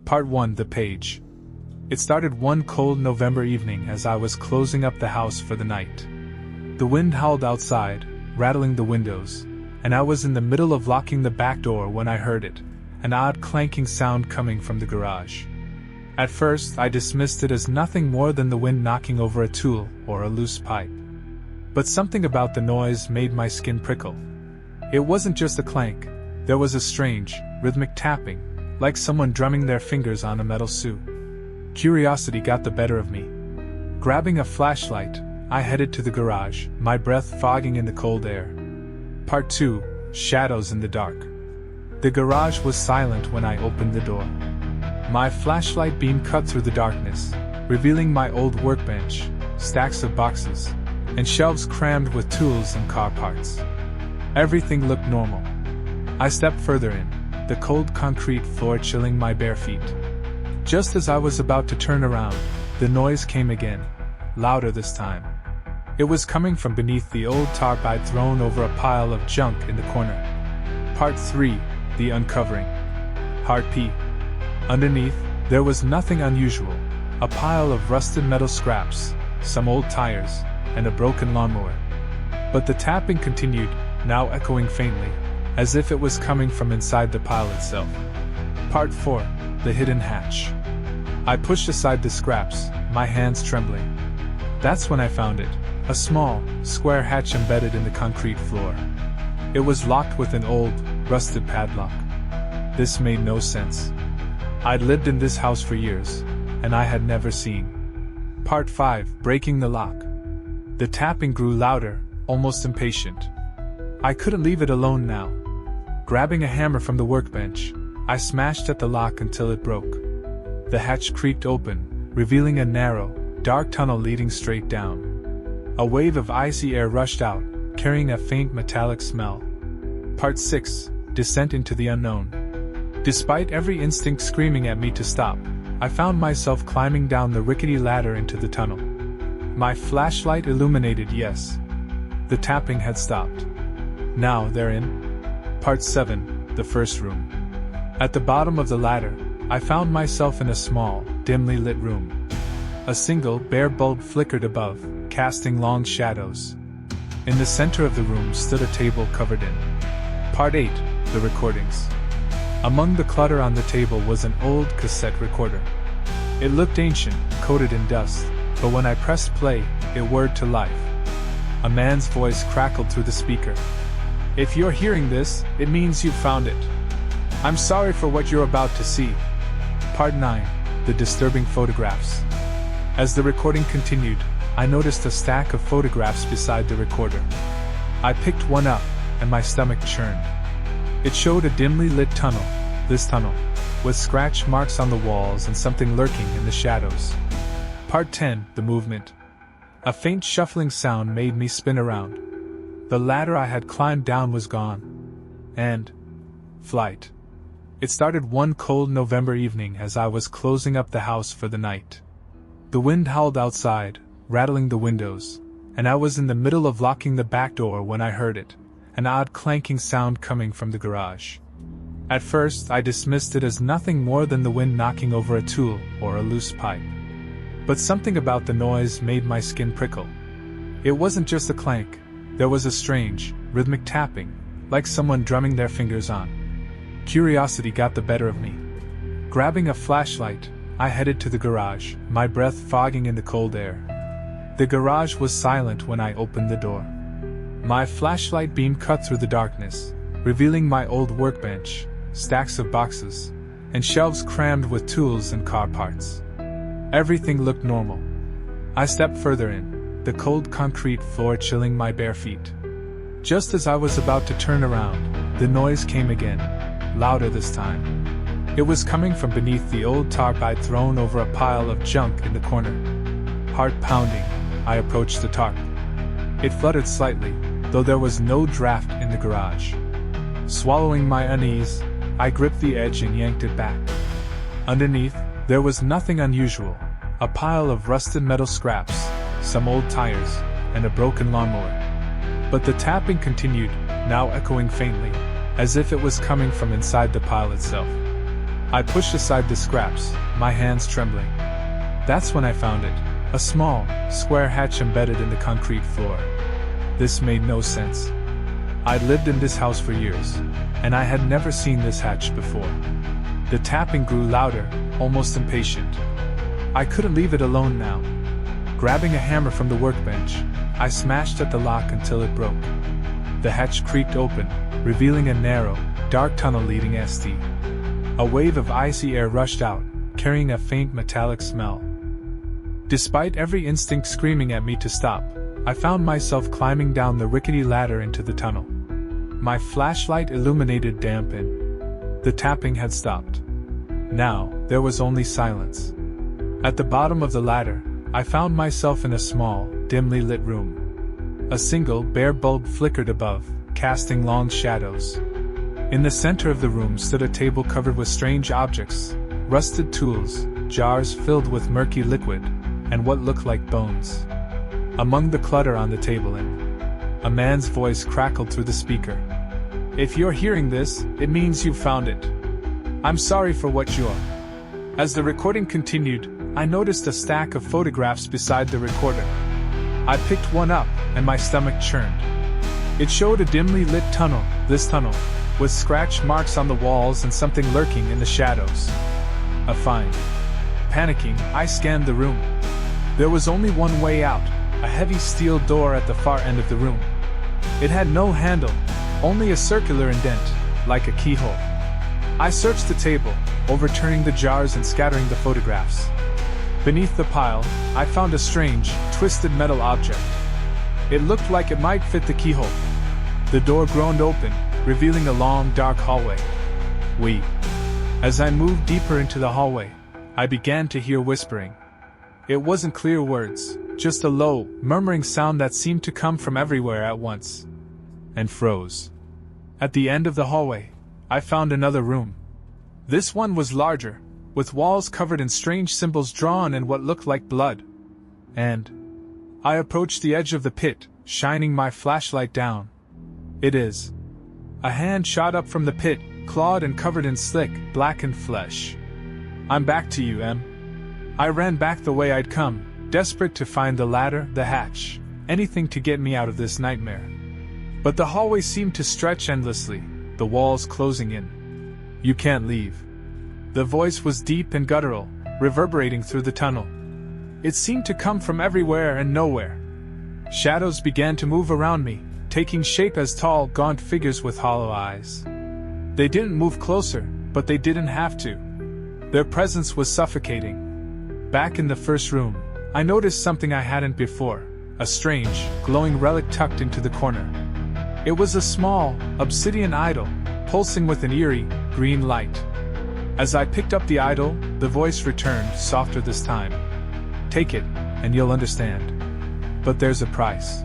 Part 1: The Page. It started one cold November evening as I was closing up the house for the night. The wind howled outside, rattling the windows, and I was in the middle of locking the back door when I heard it, an odd clanking sound coming from the garage. At first, I dismissed it as nothing more than the wind knocking over a tool or a loose pipe. But something about the noise made my skin prickle. It wasn't just a clank, there was a strange, rhythmic tapping, like someone drumming their fingers on a metal suit. Curiosity got the better of me. Grabbing a flashlight, I headed to the garage, my breath fogging in the cold air. Part 2: Shadows in the Dark. The garage was silent when I opened the door. My flashlight beam cut through the darkness, revealing my old workbench, stacks of boxes, and shelves crammed with tools and car parts. Everything looked normal. I stepped further in, the cold concrete floor chilling my bare feet. Just as I was about to turn around, the noise came again, louder this time. It was coming from beneath the old tarp I'd thrown over a pile of junk in the corner. Part 3: The Uncovering. Part P. Underneath, there was nothing unusual, a pile of rusted metal scraps, some old tires, and a broken lawnmower. But the tapping continued, now echoing faintly, as if it was coming from inside the pile itself. Part 4: The Hidden Hatch. I pushed aside the scraps, my hands trembling. That's when I found it, a small, square hatch embedded in the concrete floor. It was locked with an old, rusted padlock. This made no sense. I'd lived in this house for years, and I had never seen. Part 5: Breaking the Lock. The tapping grew louder, almost impatient. I couldn't leave it alone now. Grabbing a hammer from the workbench, I smashed at the lock until it broke. The hatch creaked open, revealing a narrow, dark tunnel leading straight down. A wave of icy air rushed out, carrying a faint metallic smell. Part 6: Descent into the Unknown. Despite every instinct screaming at me to stop, I found myself climbing down the rickety ladder into the tunnel. My flashlight illuminated, yes. The tapping had stopped. Now they're in. Part 7: The First Room. At the bottom of the ladder, I found myself in a small, dimly lit room. A single, bare bulb flickered above, casting long shadows. In the center of the room stood a table covered in. Part 8: The Recordings. Among the clutter on the table was an old cassette recorder. It looked ancient, coated in dust, but when I pressed play, it whirred to life. A man's voice crackled through the speaker. "If you're hearing this, it means you found it. I'm sorry for what you're about to see." Part 9: The Disturbing Photographs. As the recording continued, I noticed a stack of photographs beside the recorder. I picked one up, and my stomach churned. It showed a dimly lit tunnel, this tunnel, with scratch marks on the walls and something lurking in the shadows. Part 10: The Movement. A faint shuffling sound made me spin around. The ladder I had climbed down was gone. And flight. It started one cold November evening as I was closing up the house for the night. The wind howled outside, rattling the windows, and I was in the middle of locking the back door when I heard it, an odd clanking sound coming from the garage. At first, I dismissed it as nothing more than the wind knocking over a tool or a loose pipe. But something about the noise made my skin prickle. It wasn't just a clank, there was a strange, rhythmic tapping, like someone drumming their fingers on. Curiosity got the better of me. Grabbing a flashlight, I headed to the garage, my breath fogging in the cold air. The garage was silent when I opened the door. My flashlight beam cut through the darkness, revealing my old workbench, stacks of boxes, and shelves crammed with tools and car parts. Everything looked normal. I stepped further in, the cold concrete floor chilling my bare feet. Just as I was about to turn around, the noise came again, louder this time. It was coming from beneath the old tarp I'd thrown over a pile of junk in the corner. Heart pounding, I approached the tarp. It fluttered slightly, though there was no draft in the garage. Swallowing my unease, I gripped the edge and yanked it back. Underneath, there was nothing unusual, a pile of rusted metal scraps, some old tires, and a broken lawnmower. But the tapping continued, now echoing faintly, as if it was coming from inside the pile itself. I pushed aside the scraps, my hands trembling. That's when I found it, a small, square hatch embedded in the concrete floor. This made no sense. I'd lived in this house for years, and I had never seen this hatch before. The tapping grew louder, almost impatient. I couldn't leave it alone now. Grabbing a hammer from the workbench, I smashed at the lock until it broke. The hatch creaked open, revealing a narrow, dark tunnel leading east. A wave of icy air rushed out, carrying a faint metallic smell. Despite every instinct screaming at me to stop, I found myself climbing down the rickety ladder into the tunnel. My flashlight illuminated damp in. The tapping had stopped. Now, there was only silence. At the bottom of the ladder, I found myself in a small, dimly lit room. A single, bare bulb flickered above, casting long shadows. In the center of the room stood a table covered with strange objects, rusted tools, jars filled with murky liquid, and what looked like bones. Among the clutter on the table a man's voice crackled through the speaker. "If you're hearing this, it means you found it. I'm sorry for what you're." As the recording continued, I noticed a stack of photographs beside the recorder. I picked one up, and my stomach churned. It showed a dimly lit tunnel, with scratch marks on the walls and something lurking in the shadows. A find. Panicking, I scanned the room. There was only one way out, a heavy steel door at the far end of the room. It had no handle, only a circular indent, like a keyhole. I searched the table, overturning the jars and scattering the photographs. Beneath the pile, I found a strange, twisted metal object. It looked like it might fit the keyhole. The door groaned open, revealing a long, dark hallway. As I moved deeper into the hallway, I began to hear whispering. It wasn't clear words, just a low, murmuring sound that seemed to come from everywhere at once. And froze. At the end of the hallway, I found another room. This one was larger, with walls covered in strange symbols drawn in what looked like blood. And I approached the edge of the pit, shining my flashlight down. It is. A hand shot up from the pit, clawed and covered in slick, blackened flesh. "I'm back to you, Em." I ran back the way I'd come, desperate to find the ladder, the hatch, anything to get me out of this nightmare. But the hallway seemed to stretch endlessly, the walls closing in. "You can't leave." The voice was deep and guttural, reverberating through the tunnel. It seemed to come from everywhere and nowhere. Shadows began to move around me, taking shape as tall, gaunt figures with hollow eyes. They didn't move closer, but they didn't have to. Their presence was suffocating. Back in the first room, I noticed something I hadn't before, a strange, glowing relic tucked into the corner. It was a small, obsidian idol, pulsing with an eerie, green light. As I picked up the idol, the voice returned, softer this time. "Take it, and you'll understand. But there's a price."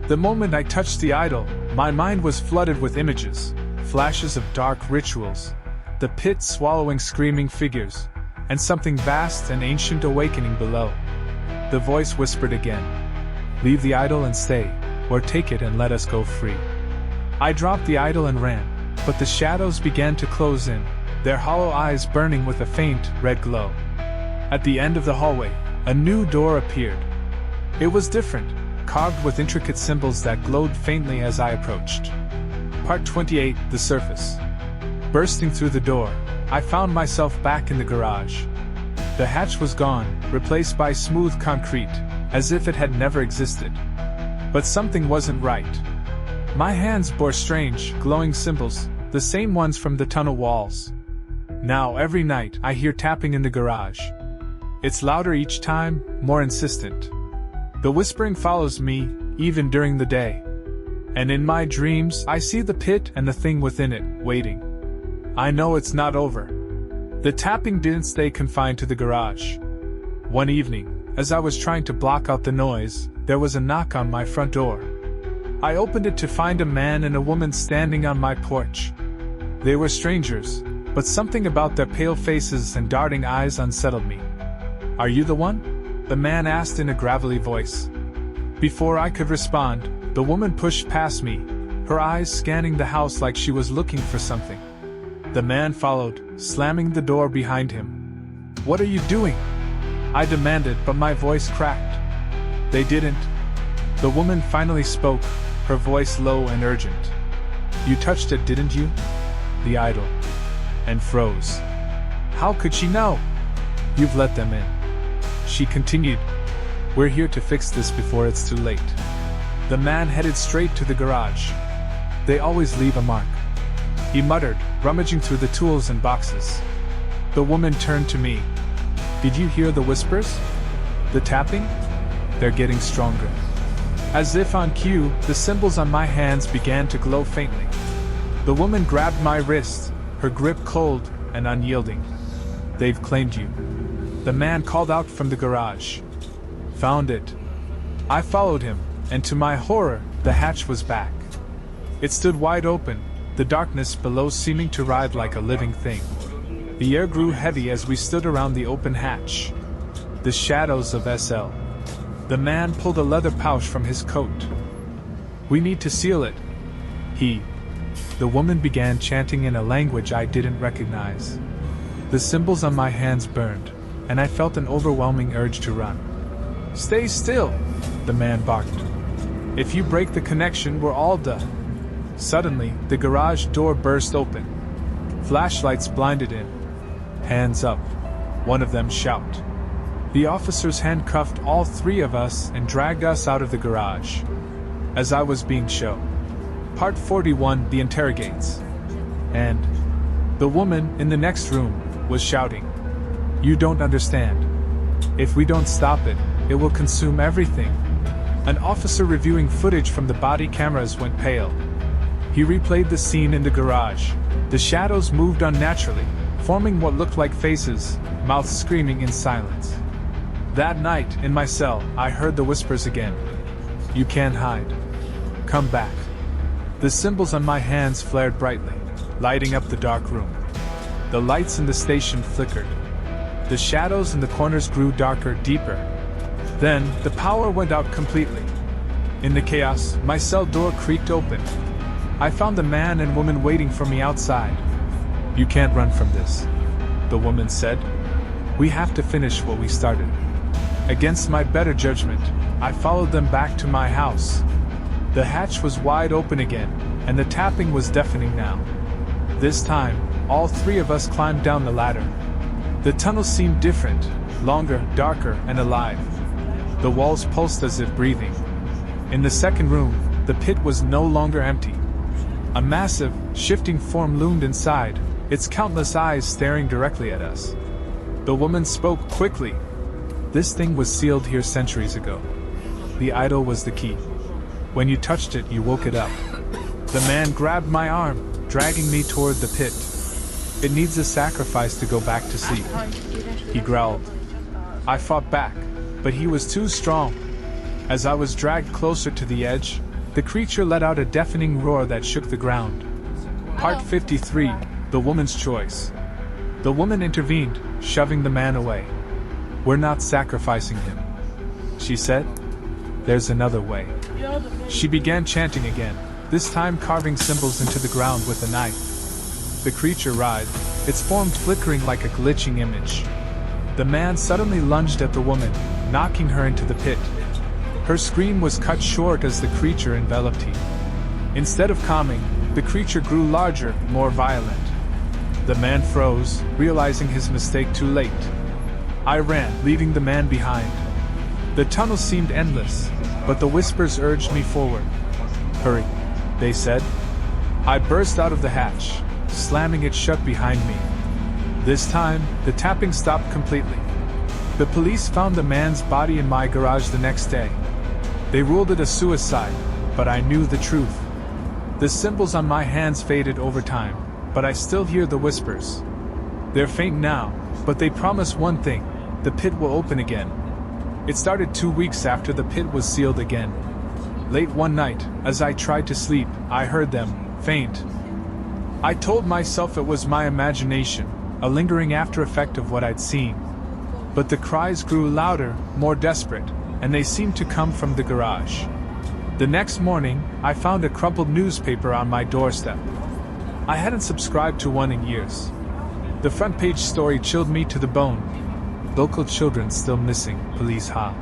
The moment I touched the idol, my mind was flooded with images, flashes of dark rituals, the pit swallowing screaming figures, and something vast and ancient awakening below. The voice whispered again. "Leave the idol and stay, or take it and let us go free." I dropped the idol and ran, but the shadows began to close in, their hollow eyes burning with a faint, red glow. At the end of the hallway, a new door appeared. It was different, carved with intricate symbols that glowed faintly as I approached. Part 28, The Surface. Bursting through the door, I found myself back in the garage. The hatch was gone, replaced by smooth concrete, as if it had never existed. But something wasn't right. My hands bore strange, glowing symbols, the same ones from the tunnel walls. Now every night I hear tapping in the garage. It's louder each time, more insistent. The whispering follows me, even during the day. And in my dreams I see the pit and the thing within it, waiting. I know it's not over. The tapping didn't stay confined to the garage. One evening, as I was trying to block out the noise, there was a knock on my front door. I opened it to find a man and a woman standing on my porch. They were strangers, but something about their pale faces and darting eyes unsettled me. "Are you the one?" the man asked in a gravelly voice. Before I could respond, the woman pushed past me, her eyes scanning the house like she was looking for something. The man followed, slamming the door behind him. "What are you doing?" I demanded, but my voice cracked. "They didn't." The woman finally spoke, her voice low and urgent. "You touched it, didn't you?" The idol. And froze. How could she know? "You've let them in." She continued. "We're here to fix this before it's too late." The man headed straight to the garage. "They always leave a mark," he muttered, rummaging through the tools and boxes. The woman turned to me. "Did you hear the whispers? The tapping? They're getting stronger." As if on cue, the symbols on my hands began to glow faintly. The woman grabbed my wrist, her grip cold and unyielding. "They've claimed you," the man called out from the garage. "Found it." I followed him, and to my horror, the hatch was back. It stood wide open, the darkness below seeming to writhe like a living thing. The air grew heavy as we stood around the open hatch. The shadows of SL. The man pulled a leather pouch from his coat. "We need to seal it." The woman began chanting in a language I didn't recognize. The symbols on my hands burned, and I felt an overwhelming urge to run. "Stay still," the man barked. "If you break the connection, we're all done." Suddenly, the garage door burst open. Flashlights blinded in. "Hands up," one of them shouted. The officers handcuffed all three of us and dragged us out of the garage. As I was being shown. Part 41, The Interrogates. And the woman in the next room was shouting. "You don't understand. If we don't stop it, it will consume everything." An officer reviewing footage from the body cameras went pale. He replayed the scene in the garage. The shadows moved unnaturally, forming what looked like faces, mouths screaming in silence. That night, in my cell, I heard the whispers again. "You can't hide. Come back." The symbols on my hands flared brightly, lighting up the dark room. The lights in the station flickered. The shadows in the corners grew darker, deeper. Then, the power went out completely. In the chaos, my cell door creaked open. I found the man and woman waiting for me outside. "You can't run from this," the woman said. "We have to finish what we started." Against my better judgment, I followed them back to my house. The hatch was wide open again, and the tapping was deafening now. This time, all three of us climbed down the ladder. The tunnel seemed different, longer, darker, and alive. The walls pulsed as if breathing. In the second room, the pit was no longer empty. A massive, shifting form loomed inside, its countless eyes staring directly at us. The woman spoke quickly. "This thing was sealed here centuries ago. The idol was the key. When you touched it, you woke it up." The man grabbed my arm, dragging me toward the pit. "It needs a sacrifice to go back to sleep," he growled. I fought back, but he was too strong. As I was dragged closer to the edge, the creature let out a deafening roar that shook the ground. Part 53, The Woman's Choice. The woman intervened, shoving the man away. "We're not sacrificing him," she said. "There's another way." She began chanting again, this time carving symbols into the ground with a knife. The creature writhed, its form flickering like a glitching image. The man suddenly lunged at the woman, knocking her into the pit. Her scream was cut short as the creature enveloped him. Instead of calming, the creature grew larger, more violent. The man froze, realizing his mistake too late. I ran, leaving the man behind. The tunnel seemed endless, but the whispers urged me forward. "Hurry," they said. I burst out of the hatch, slamming it shut behind me. This time, the tapping stopped completely. The police found the man's body in my garage the next day. They ruled it a suicide, but I knew the truth. The symbols on my hands faded over time, but I still hear the whispers. They're faint now, but they promise one thing: the pit will open again. It started 2 weeks after the pit was sealed again. Late one night, as I tried to sleep, I heard them, faint. I told myself it was my imagination, a lingering after effect of what I'd seen. But the cries grew louder, more desperate, and they seemed to come from the garage. The next morning, I found a crumpled newspaper on my doorstep. I hadn't subscribed to one in years. The front page story chilled me to the bone. Local children still missing, police ha.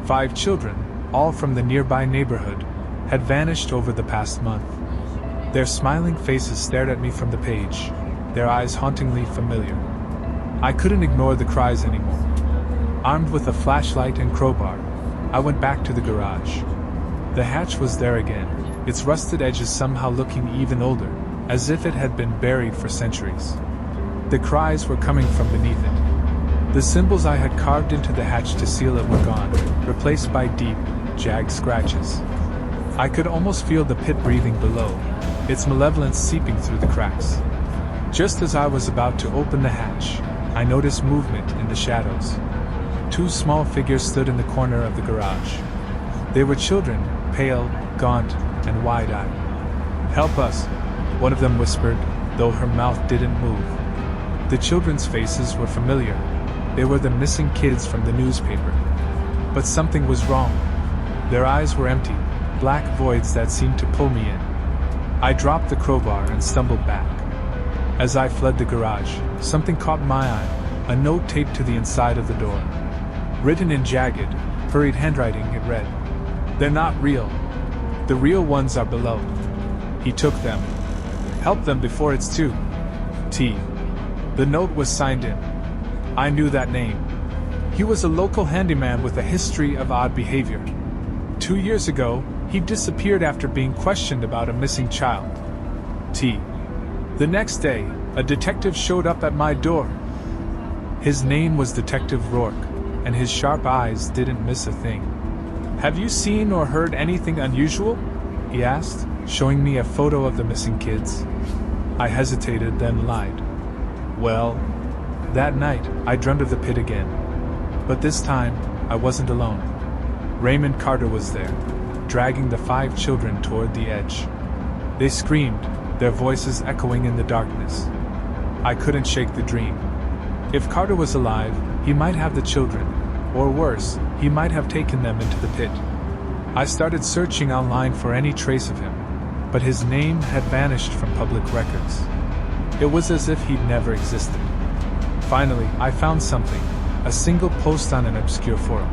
5 children, all from the nearby neighborhood, had vanished over the past month. Their smiling faces stared at me from the page, their eyes hauntingly familiar. I couldn't ignore the cries anymore. Armed with a flashlight and crowbar, I went back to the garage. The hatch was there again, its rusted edges somehow looking even older, as if it had been buried for centuries. The cries were coming from beneath it. The symbols I had carved into the hatch to seal it were gone, replaced by deep, jagged scratches. I could almost feel the pit breathing below, its malevolence seeping through the cracks. Just as I was about to open the hatch, I noticed movement in the shadows. 2 small figures stood in the corner of the garage. They were children, pale, gaunt, and wide-eyed. "Help us," one of them whispered, though her mouth didn't move. The children's faces were familiar. They were the missing kids from the newspaper. But something was wrong. Their eyes were empty, black voids that seemed to pull me in. I dropped the crowbar and stumbled back. As I fled the garage, something caught my eye, a note taped to the inside of the door. Written in jagged, hurried handwriting, it read, "They're not real. The real ones are below. He took them. Help them before it's too T." The note was signed in. I knew that name. He was a local handyman with a history of odd behavior. 2 years ago, he disappeared after being questioned about a missing child. T. The next day, a detective showed up at my door. His name was Detective Rourke, and his sharp eyes didn't miss a thing. "Have you seen or heard anything unusual?" he asked, showing me a photo of the missing kids. I hesitated, then lied. Well, that night, I dreamt of the pit again. But this time, I wasn't alone. Raymond Carter was there, dragging the 5 children toward the edge. They screamed, their voices echoing in the darkness. I couldn't shake the dream. If Carter was alive, he might have the children, or worse, he might have taken them into the pit. I started searching online for any trace of him, but his name had vanished from public records. It was as if he'd never existed. Finally, I found something, a single post on an obscure forum.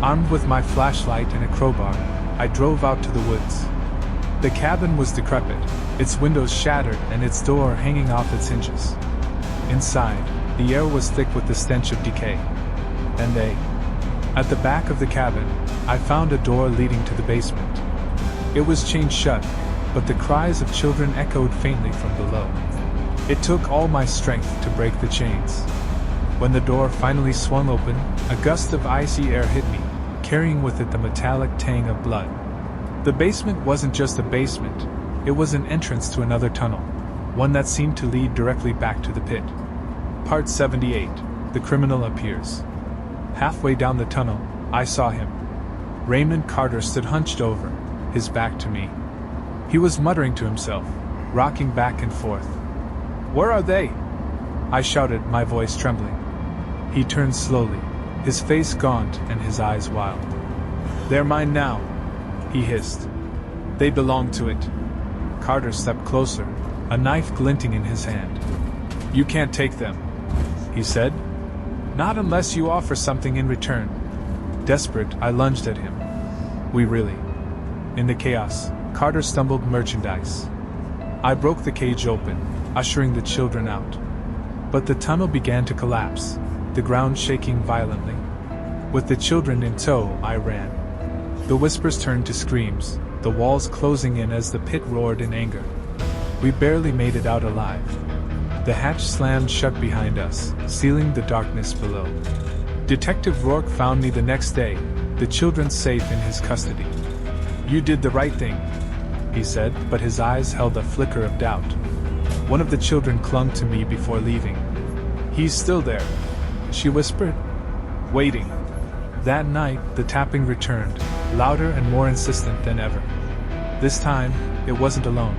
Armed with my flashlight and a crowbar, I drove out to the woods. The cabin was decrepit, its windows shattered and its door hanging off its hinges. Inside, the air was thick with the stench of decay. And at the back of the cabin, I found a door leading to the basement. It was chained shut, but the cries of children echoed faintly from below. It took all my strength to break the chains. When the door finally swung open, a gust of icy air hit me, carrying with it the metallic tang of blood. The basement wasn't just a basement, it was an entrance to another tunnel, one that seemed to lead directly back to the pit. Part 78, The Criminal Appears. Halfway down the tunnel, I saw him. Raymond Carter stood hunched over, his back to me. He was muttering to himself, rocking back and forth. "Where are they?" I shouted, my voice trembling. He turned slowly, his face gaunt and his eyes wild. "They're mine now," he hissed. "They belong to it." Carter stepped closer, a knife glinting in his hand. "You can't take them," he said. "Not unless you offer something in return." Desperate, I lunged at him. "We really..." In the chaos, Carter stumbled merchandise. I broke the cage open, ushering the children out. But the tunnel began to collapse, the ground shaking violently. With the children in tow, I ran. The whispers turned to screams, the walls closing in as the pit roared in anger. We barely made it out alive. The hatch slammed shut behind us, sealing the darkness below. Detective Rourke found me the next day, the children safe in his custody. "You did the right thing," he said, but his eyes held a flicker of doubt. One of the children clung to me before leaving. "He's still there," she whispered. "Waiting." That night, the tapping returned, louder and more insistent than ever. This time, it wasn't alone.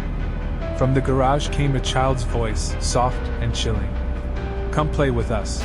From the garage came a child's voice, soft and chilling. "Come play with us."